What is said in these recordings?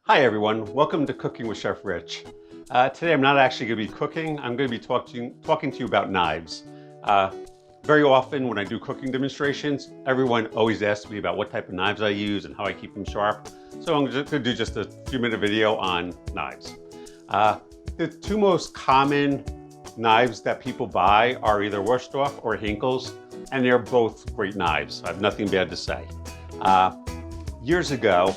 Hi everyone, welcome to Cooking with Chef Rich. Today I'm not actually going to be cooking, I'm going to be talking to you about knives. Very often when I do cooking demonstrations, everyone always asks me about what type of knives I use and how I keep them sharp. So I'm just going to do just a few-minute video on knives. The two most common knives that people buy are either Wursdorf or Henckels, and they're both great knives. I have nothing bad to say. Years ago,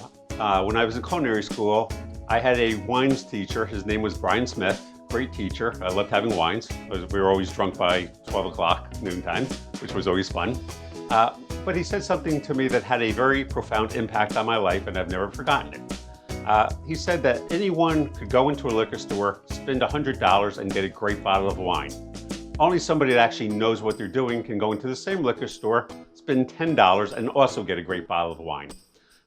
when I was in culinary school, I had a wines teacher. His name was Brian Smith, great teacher. I loved having wines. We were always drunk by 12 o'clock, noontime, which was always fun. But he said something to me that had a very profound impact on my life, and I've never forgotten it. He said that anyone could go into a liquor store, spend $100 and get a great bottle of wine. Only somebody that actually knows what they're doing can go into the same liquor store, spend $10 and also get a great bottle of wine.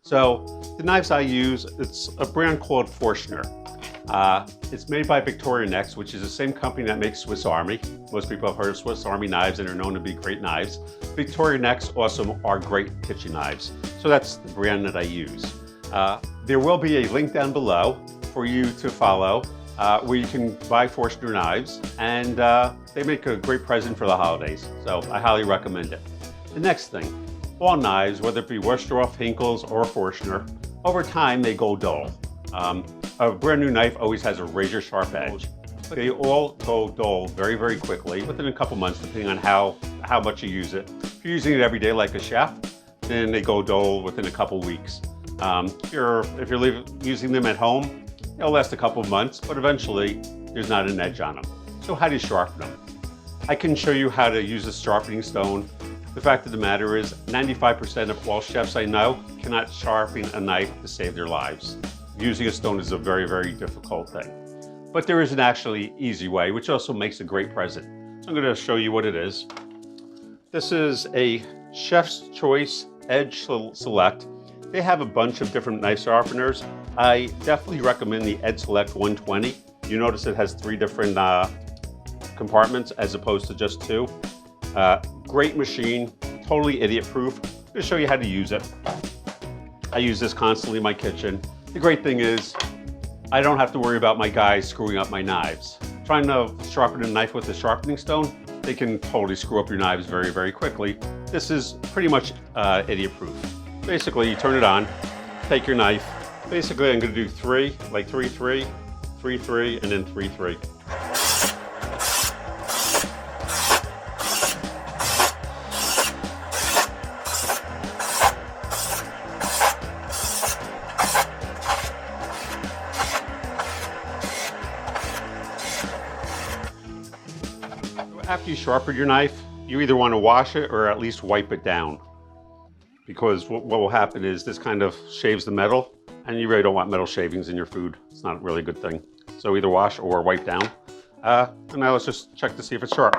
So the knives I use, it's a brand called Forstner. It's made by Victorinox, which is the same company that makes Swiss Army. Most people have heard of Swiss Army knives and are known to be great knives. Victorinox also are great kitchen knives. So that's the brand that I use. There will be a link down below for you to follow where you can buy Forstner knives, and they make a great present for the holidays. So I highly recommend it. The next thing. All knives, whether it be Wursdorf, Henckels, or Forstner, over time they go dull. A brand new knife always has a razor sharp edge. They all go dull very, very quickly, within a couple months, depending on how much you use it. If you're using it every day like a chef, then they go dull within a couple weeks. If you're using them at home, they'll last a couple of months, but eventually there's not an edge on them. So how do you sharpen them? I can show you how to use a sharpening stone. The fact of the matter is 95% of all chefs I know cannot sharpen a knife to save their lives. Using a stone is a very, very difficult thing. But there is an actually easy way, which also makes a great present. So I'm going to show you what it is. This is a Chef's Choice Edge Select. They have a bunch of different knife sharpeners. I definitely recommend the Edge Select 120. You notice it has 3 different compartments as opposed to just 2. Great machine, totally idiot-proof. I'm going to show you how to use it. I use this constantly in my kitchen. The great thing is, I don't have to worry about my guys screwing up my knives. Trying to sharpen a knife with a sharpening stone, they can totally screw up your knives very, very quickly. This is pretty much idiot-proof. Basically, you turn it on, take your knife. Basically, I'm going to do 3, like 3, 3, 3, 3, and then 3, 3. After you sharpen your knife, you either want to wash it or at least wipe it down. Because what will happen is this kind of shaves the metal, and you really don't want metal shavings in your food. It's not really a good thing. So either wash or wipe down. And now let's just check to see if it's sharp.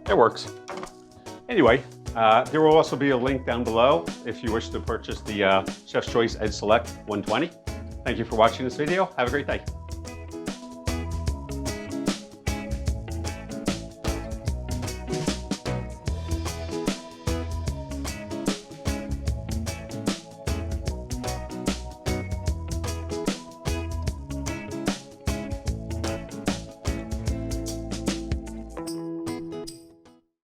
It works. Anyway, there will also be a link down below if you wish to purchase the Chef's Choice Edge Select 120. Thank you for watching this video. Have a great day.